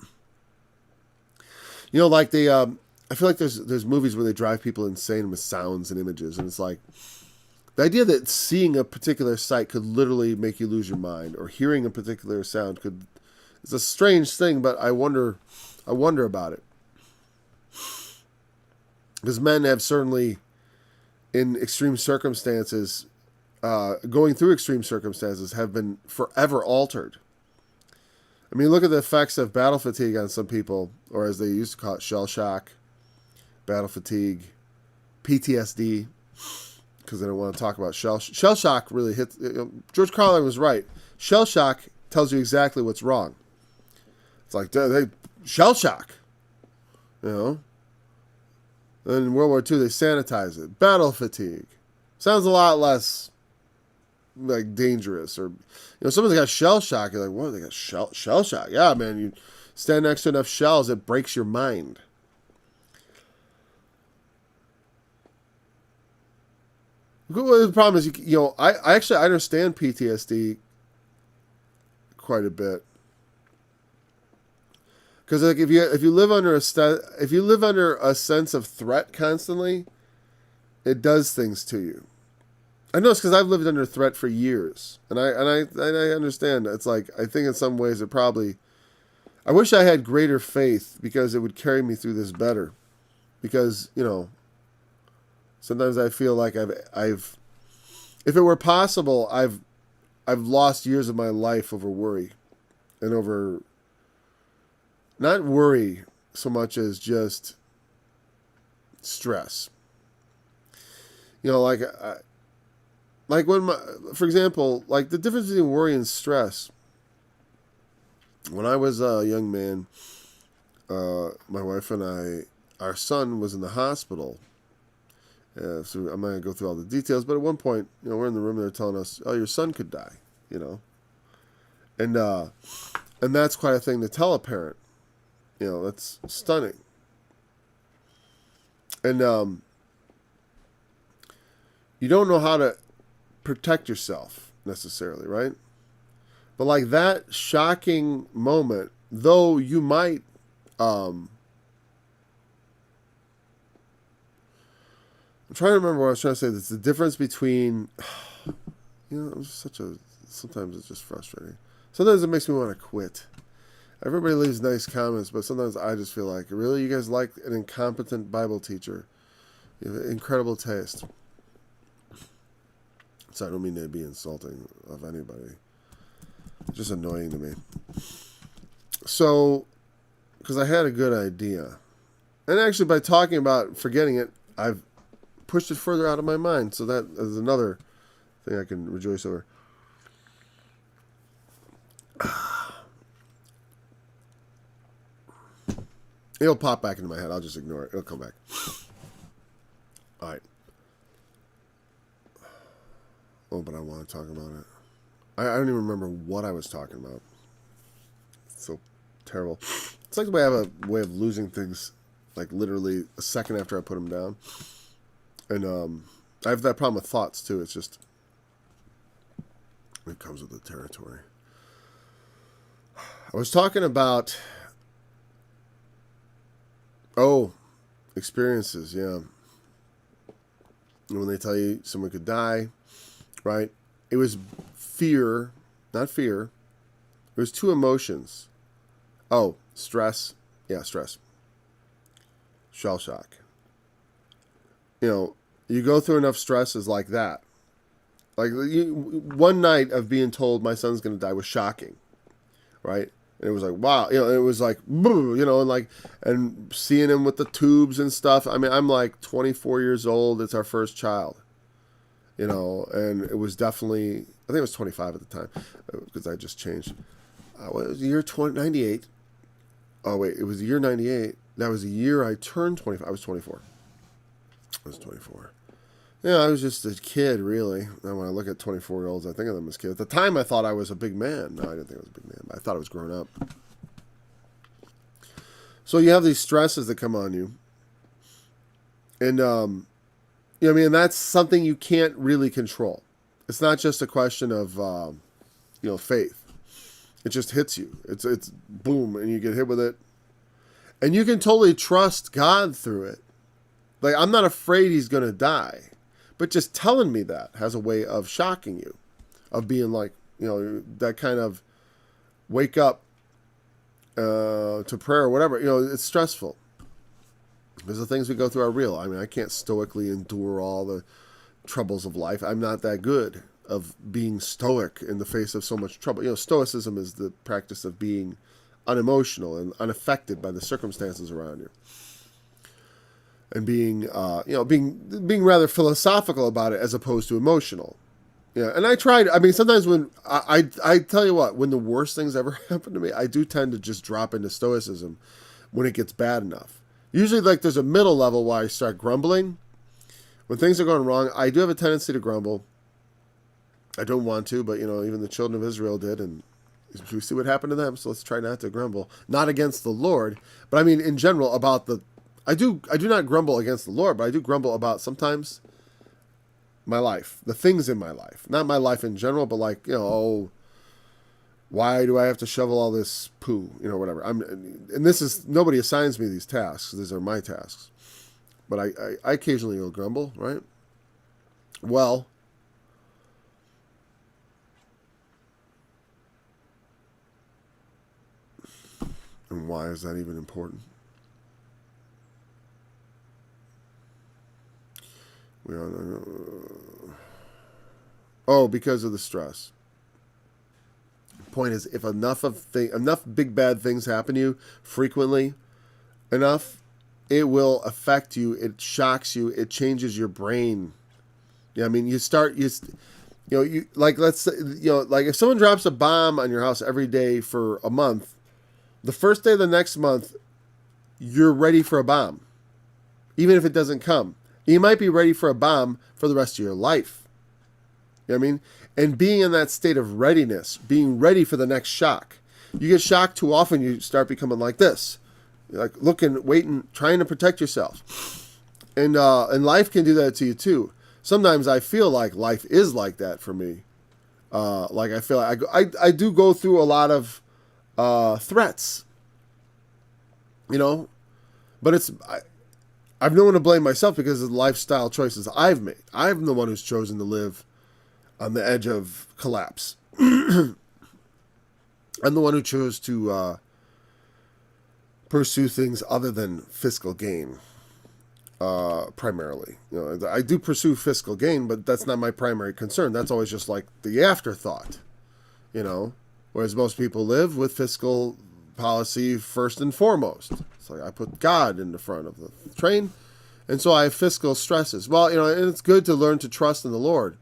feel like there's movies where they drive people insane with sounds and images, and it's the idea that seeing a particular sight could literally make you lose your mind, or hearing a particular sound it's a strange thing, but I wonder about it. Because men have certainly, in extreme circumstances, going through extreme circumstances, have been forever altered. I mean, look at the effects of battle fatigue on some people, or as they used to call it, shell shock, battle fatigue, PTSD, because they don't want to talk about shell shock. Really hits. George Carlin was right. Shell shock tells you exactly what's wrong. It's they shell shock, And in World War II, they sanitize it. Battle fatigue sounds a lot less dangerous, or someone's got shell shock. You're like, what? They got shell shock? Yeah, man. You stand next to enough shells, it breaks your mind. The problem is, I actually understand PTSD quite a bit, because if you live under a sense of threat constantly, it does things to you. I know it's because I've lived under threat for years, and I understand. It's like I think in some ways it probably. I wish I had greater faith because it would carry me through this better. Because sometimes I feel like I've if it were possible, I've lost years of my life over worry, and over not worry so much as just stress. Like when for example, like the difference between worry and stress. When I was a young man, my wife and our son was in the hospital. So I'm not going to go through all the details, but at one point, we're in the room and they're telling us, oh, your son could die, And that's quite a thing to tell a parent. That's stunning. And you don't know how to protect yourself necessarily, right? But like that shocking moment, though you might I'm trying to remember what I was trying to say. That's the difference between sometimes it's just frustrating. Sometimes it makes me want to quit. Everybody leaves nice comments, but sometimes I just feel like, really, you guys like an incompetent Bible teacher? You have incredible taste. So I don't mean to be insulting of anybody. It's just annoying to me. So, because I had a good idea. And actually, by talking about forgetting it, I've pushed it further out of my mind. So that is another thing I can rejoice over. It'll pop back into my head. I'll just ignore it. It'll come back. All right. Oh, but I want to talk about it. I don't even remember what I was talking about. It's so terrible. It's like the way I have a way of losing things, like literally a second after I put them down. And I have that problem with thoughts too. It's just, it comes with the territory. I was talking about, experiences, yeah. When they tell you someone could die, right? It was fear, not fear. It was two emotions. Oh, stress. Yeah, stress. Shell shock. You go through enough stresses like that. Like one night of being told my son's going to die was shocking, right? And it was like, wow, it was like, and seeing him with the tubes and stuff. I mean, I'm like 24 years old. It's our first child, and it was definitely, I think it was 25 at the time because I just changed. It was the year 98. Oh, wait, it was the year 98. That was the year I turned 25. I was 24. Yeah, I was just a kid, really. And when I look at 24-year-olds, I think of them as kids. At the time, I thought I was a big man. No, I didn't think I was a big man. But I thought I was grown up. So you have these stresses that come on you. And, that's something you can't really control. It's not just a question of, faith. It just hits you. It's boom, and you get hit with it. And you can totally trust God through it. Like, I'm not afraid he's going to die. But just telling me that has a way of shocking you. Of being like, that kind of wake up to prayer or whatever. It's stressful. Because the things we go through are real. I mean, I can't stoically endure all the troubles of life. I'm not that good of being stoic in the face of so much trouble. Stoicism is the practice of being unemotional and unaffected by the circumstances around you. And being rather philosophical about it as opposed to emotional. Yeah, and I tried. I mean, sometimes when I tell you what, when the worst things ever happen to me, I do tend to just drop into stoicism when it gets bad enough. Usually, like there's a middle level where I start grumbling. When things are going wrong, I do have a tendency to grumble. I don't want to, but even the children of Israel did, and we see what happened to them. So let's try not to grumble, not against the Lord, but I mean in general about the. I do not grumble against the Lord, but I do grumble about sometimes my life, the things in my life. Not my life in general, but like, why do I have to shovel all this poo? Whatever. And this is, nobody assigns me these tasks. These are my tasks. But I occasionally will grumble, right? Well, And why is that even important? Because of the stress. Point is, if enough big bad things happen to you frequently enough, it will affect you. It shocks you. It changes your brain. Yeah, I mean, let's say, like if someone drops a bomb on your house every day for a month, the first day of the next month, you're ready for a bomb, even if it doesn't come. You might be ready for a bomb for the rest of your life. You know what I mean? And being in that state of readiness, being ready for the next shock. You get shocked too often, you start becoming like this. You're like looking, waiting, trying to protect yourself. And life can do that to you too. Sometimes I feel like life is like that for me. Like I feel like I do go through a lot of threats. But I've no one to blame myself because of the lifestyle choices I've made. I'm the one who's chosen to live on the edge of collapse. I'm the one who chose to pursue things other than fiscal gain, primarily. I do pursue fiscal gain, but that's not my primary concern. That's always just like the afterthought, whereas most people live with fiscal policy first and foremost. It's like I put God in the front of the train, and so I have fiscal stresses. Well, and it's good to learn to trust in the Lord.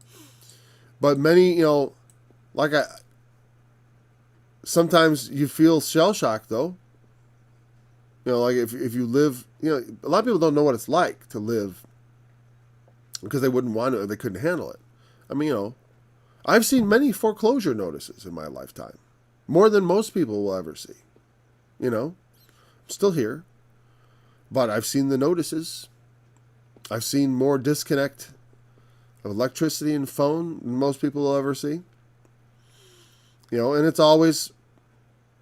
But many, sometimes you feel shell-shocked, though. Like if you live, a lot of people don't know what it's like to live because they wouldn't want it or they couldn't handle it. I mean, I've seen many foreclosure notices in my lifetime, more than most people will ever see. I'm still here, but I've seen the notices. I've seen more disconnect of electricity and phone than most people will ever see. And it's always,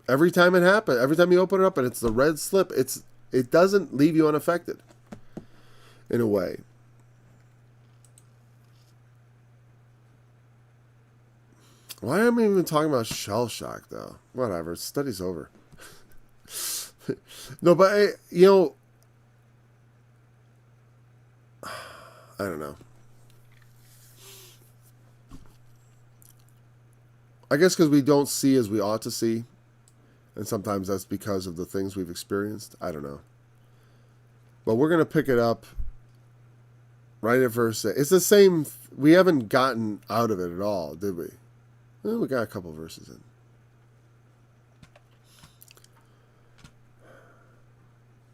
every time it happens, every time you open it up and it's the red slip, it doesn't leave you unaffected in a way. Why am I even talking about shell shock though? Whatever, study's over. No, but I don't know. I guess because we don't see as we ought to see. And sometimes that's because of the things we've experienced. I don't know. But we're going to pick it up right at verse 8. It's the same. We haven't gotten out of it at all, did we? Well, we got a couple verses in.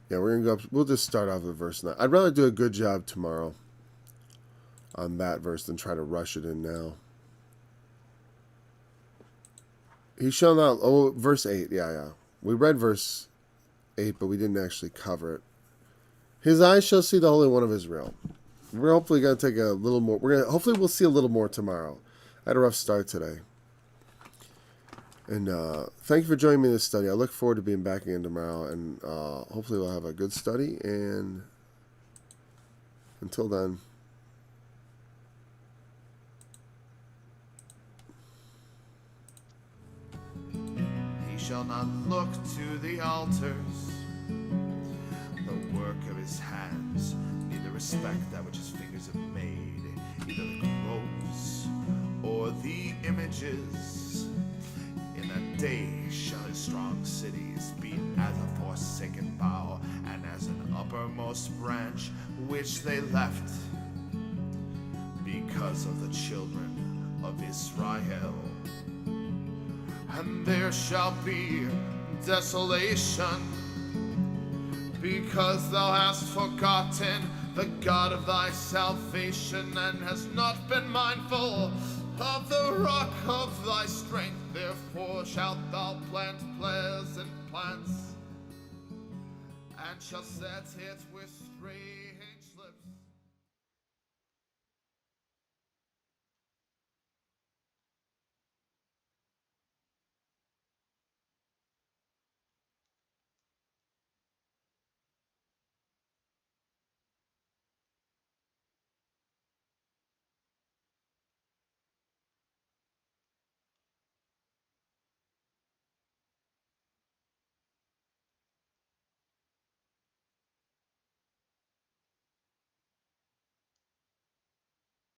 Yeah, we're going to go up. We'll just start off with verse 9. I'd rather do a good job tomorrow on that verse than try to rush it in now. He shall not, verse 8, yeah. We read verse 8, but we didn't actually cover it. His eyes shall see the Holy One of Israel. We're hopefully going to take a little more, hopefully we'll see a little more tomorrow. I had a rough start today. And thank you for joining me in this study. I look forward to being back again tomorrow, and hopefully we'll have a good study, and until then, shall not look to the altars, the work of his hands, neither respect that which his fingers have made, either the groves or the images. In that day shall his strong cities be as a forsaken bough, and as an uppermost branch which they left, because of the children of Israel. And there shall be desolation, because thou hast forgotten the God of thy salvation, and hast not been mindful of the rock of thy strength. Therefore shalt thou plant pleasant plants, and shall set it with straight